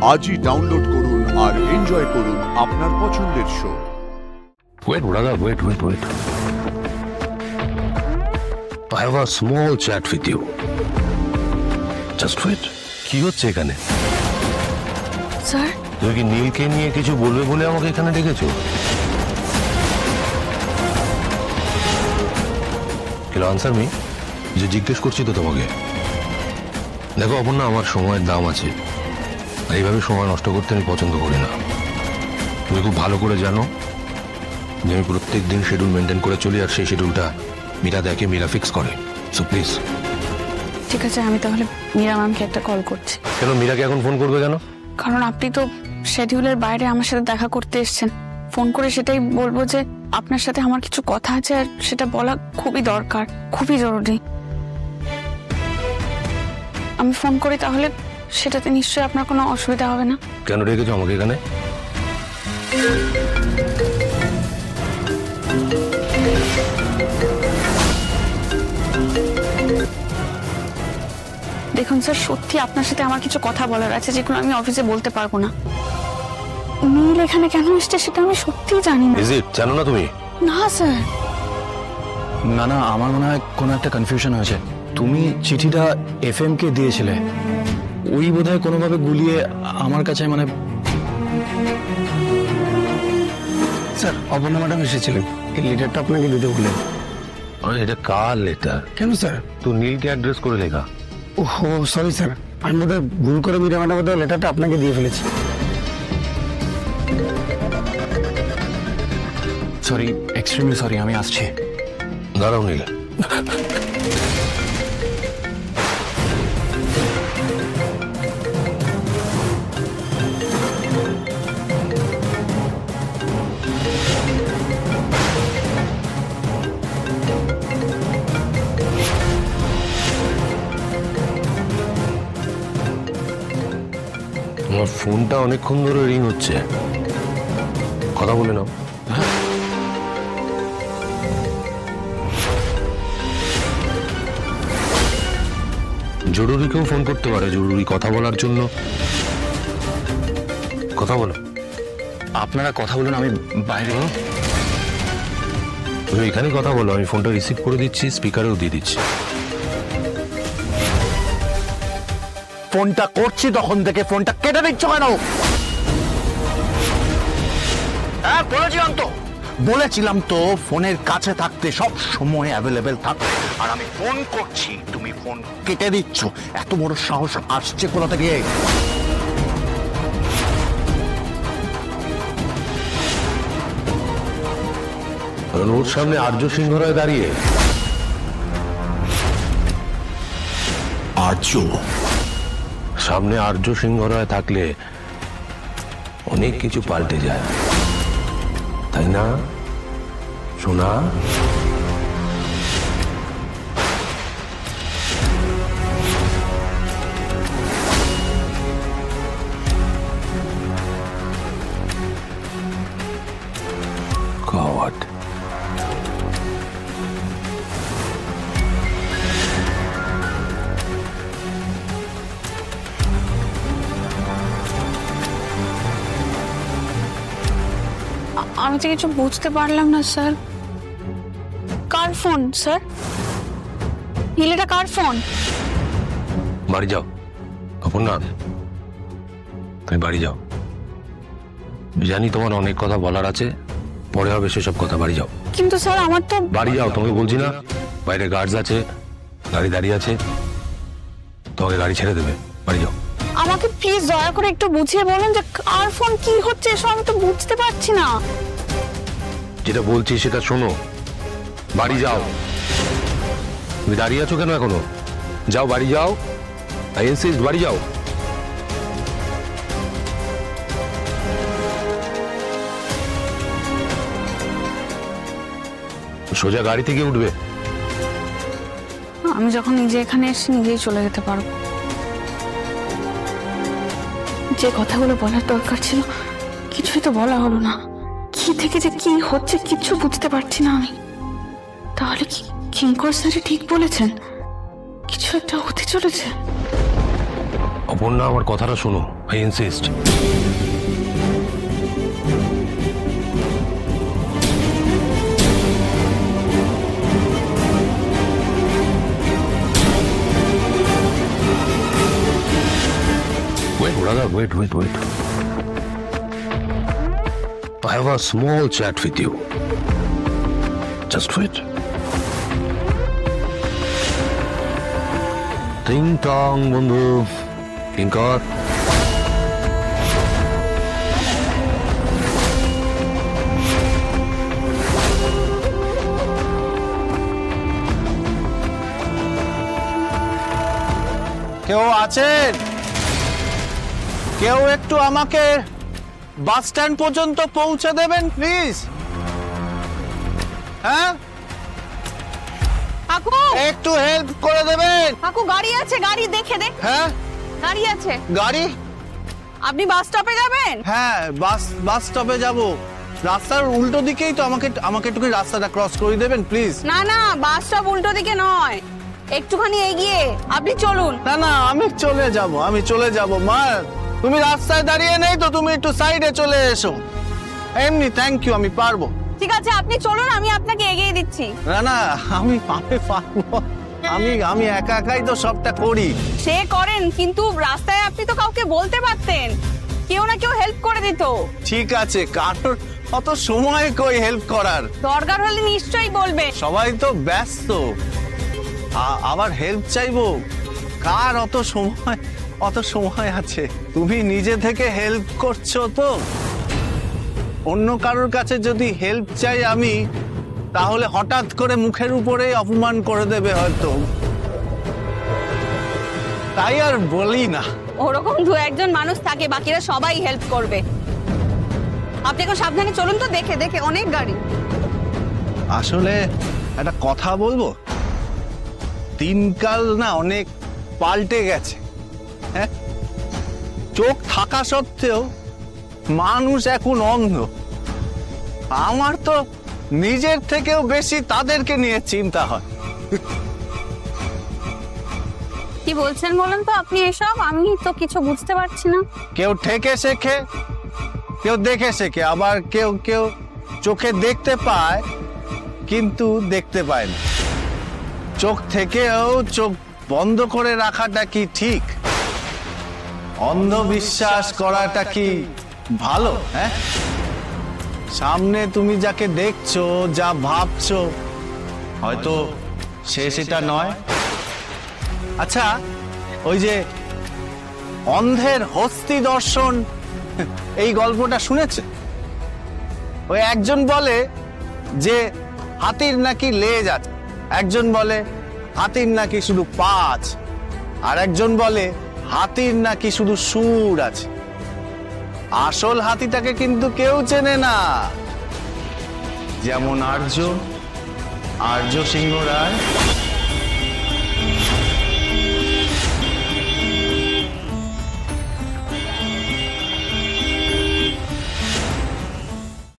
আজই ডাউনলোড করুন আর এনজয় করুন আপনার পছন্দের show. Wait, brother, wait. I have a small chat with you. Just wait. কি হচ্ছে এখানে? স্যার, তুমি কি নীলকে নিয়ে কিছু বলবে বলে আমাকে এখানে ডেকেছো? কেন আনসার মি? যে জিজ্ঞেস করছি তো তোমাকে। দেখো অপর্ণা, আমার সময়ের দাম আছে, আর এইভাবে সময় নষ্ট করতে আমি পছন্দ করি না। তুমি খুব ভালো করে জানো যে আমি প্রত্যেক দিন শিডিউল মেনটেন করে চলি, আর সেই শিডিউলটা মীরা দেখে, মীরা ফিক্স করে। So please. ঠিক আছে, আমি তাহলে মীরা ম্যামকে একটা কল করছি। কেন মীরাকে এখন ফোন করবে কেন? কারণ আপনি তো শিডিউলের বাইরে আমার সাথে দেখা করতে এসেছেন। ফোন করে সেটাই বলবো যে আপনার সাথে আমার কিছু কথা আছে, আর সেটা বলা খুবই দরকার, খুবই জরুরি। আমি ফোন করি তাহলে, সেটাতে নিশ্চয়ই আপনার কোনো অসুবিধা হবে না। কেন রেখেছো আমাকে এখানে? দেখুন স্যার, সত্যি আপনার সাথে আমার কিছু কথা বলার আছে, যেগুলো আমি অফিসে বলতে পারবো না। নীল এখানে কেন এসছে সেটা আমি সত্যিই জানি না। জানো না তুমি? না স্যার। না, আমার মনে হয় কোনো একটা কনফিউশন হয়েছে। তুমি চিঠিটা FM কে দিয়েছিলে, ওই বোধহয় কোনোভাবে গুলিয়ে আমার কাছে, মানে স্যার অপর্ণা ম্যাডাম এসেছিলেন, এই লেটারটা আপনাকে দিতে বললেন। এটা কার লেটার? কেন স্যার? তো নীলকে অ্যাড্রেস করে লেখা। ওহো সরি স্যার, আমি বোধহয় ভুল করে মীরা ম্যাডামের লেটারটা আপনাকে দিয়ে ফেলেছি। সরি, এক্সট্রিমলি সরি, আমি আসছি। দাঁড়াও নীল। আমার ফোনটা অনেকক্ষণ ধরে রিং হচ্ছে, কথা বলে নাও। জরুরি কেউ ফোন করতে পারে, জরুরি কথা বলার জন্য। কথা বলো। আপনারা কথা বলুন, আমি বাইরে। তুমি এখানে কথা বলো, আমি ফোনটা রিসিভ করে দিচ্ছি, স্পিকারেও দিয়ে দিচ্ছি। ফোনটা করছি তখন থেকে ফোনটা কেটে দিচ্ছ কেন? হ্যাঁ বলেছিলাম তো ফোনের কাছে থাকতে, সব সময় অ্যাভেলেবেল থাকতে, আর আমি ফোন করছি তুমি ফোন কেটে দিচ্ছ। এত বড় সাহস আসছে কোথা থেকে? ওর সামনে আর্য সিংহ রায় দাঁড়িয়ে। সামনে আর্য সিংহ রায় থাকলে অনেক কিছু পাল্টে যায়, তাই না সোনা? God. আমি তো কিছু বুঝতে পারলাম না স্যার। কার ফোন স্যার? নীলেটা কার ফোন? বাড়ি যাও অপর্ণা, তুমি বাড়ি যাও। জানি তোমার অনেক কথা বলার আছে, পরে হবে সেসব কথা। বাড়ি যাও। কিন্তু স্যার আমার তো। বাড়ি যাও, তোমাকে বলছি না? বাইরে গার্ডস আছে, গাড়ি দাঁড়িয়ে আছে, তোমাকে গাড়ি ছেড়ে দেবে। বাড়ি যাও। আমাকে প্লিজ দয়া করে একটু বুঝিয়ে বলুন যে কার ফোন, কি হচ্ছে এসব আমি তো বুঝতে পারছি না। যেটা বলছি সেটা শোনো, বাড়ি যাও। তুমি দাঁড়িয়ে আছো কেন এখনো? যাও, বাড়ি যাও। আই ইনসিস্ট, বাড়ি যাও। সোজা গাড়ি থেকে উঠবে। আমি যখন নিজে এখানে এসে নিজেই চলে যেতে পারবো। যে কথাগুলো বলার দরকার ছিল কিছুই তো বলা হলো না। কি থেকে যে কি হচ্ছে কিচ্ছু বুঝতে পারছি না আমি। তাহলে কি কিঙ্কর স্যার ঠিক বলেছেন? কিছু একটা হতে চলেছে। অপর্ণা, আমার কথাটা শোনো। I insist. Wait, brother, wait. I have a small chat with you. Just wait. Ting tong, বন্ধু কিঙ্কর। কেউ আছেন? কেউ একটু আমাকে বাস স্ট্যান্ড পর্যন্ত পৌঁছে দেবেন প্লিজ? হ্যাঁ, কাকু একটু হেল্প করে দেবেন। কাকু গাড়ি আছে, গাড়ি দেখে দে। হ্যাঁ, গাড়ি আছে। গাড়ি? আপনি বাস স্টপে যাবেন? হ্যাঁ, বাস স্টপে যাব। রাস্তার উল্টো দিকেই তো, আমাকে একটু রাস্তাটা ক্রস করে দেবেন প্লিজ? না না, বাস স্টপ উল্টো দিকে নয়, একটুখানি এগিয়ে। আপনি চলুন। না, আমি চলে যাব। মা, তুমি রাস্তায় দাঁড়িয়ে নেই তো, তুমি একটু সাইডে চলে এসো। এমনি থ্যাংক ইউ, আমি পারবো। ঠিক আছে, আপনি চলুন, আমি আপনাকে এগিয়ে দিচ্ছি। না, আমি পারবো। আমি একাই তো সবটা করি। সে করেন, কিন্তু রাস্তায় আপনি তো কাউকে বলতে পারতেন, কেউ না কেউ হেল্প করে দিত। ঠিক আছে, কারোর অত সময় কই হেল্প করার? দরকার হলে নিশ্চয়ই বলবে। সবাই তো ব্যস্ত, আবার হেল্প চাইবো? কার অত সময় আছে? তুমি নিজে থেকে হেল্প করছো তো। অন্য কারোর কাছে যদি হেল্প চাই আমি, তাহলে হঠাৎ করে মুখের উপরে অপমান করে দেবে হয়তো, তাই আর বলি না। ওরকম দু একজন মানুষ থাকে, বাকিরা সবাই হেল্প করবে। আপনি এখন সাবধানে চলুন তো, দেখে অনেক গাড়ি। আসলে একটা কথা বলবো, দিনকাল না অনেক পাল্টে গেছে। হ্যাঁ, চোখ থাকা সত্ত্বেও মানুষ এখন অন্ধ। আমার তো নিজের থেকেও বেশি তাদেরকে নিয়ে চিন্তা হয়। কি বলছেন বলেন তো আপনি এসব? আমি তো কিছু বুঝতে পারছি না। কেউ ঠেকে শেখে, কেউ দেখে শেখে, আবার কেউ চোখে দেখতে পায় কিন্তু দেখতে পায় না। চোখ থেকেও চোখ বন্ধ করে রাখাটা কি ঠিক? অন্ধবিশ্বাস করাটা কি ভালো? হ্যাঁ, সামনে তুমি যাকে দেখছো, যা ভাবছো, হয়তো সে সেটা নয়। আচ্ছা, ওই যে অন্ধের হস্তি দর্শন, এই গল্পটা শুনেছে? ওই একজন বলে যে হাতির নাকি লেজ আছে, একজন বলে হাতির নাকি শুধু পা আছে, আর একজন বলে হাতির নাকি শুধু সুর আছে। আসল হাতিটাকে কিন্তু কেউ চেনে না। যেমন আর্য সিংহ রায়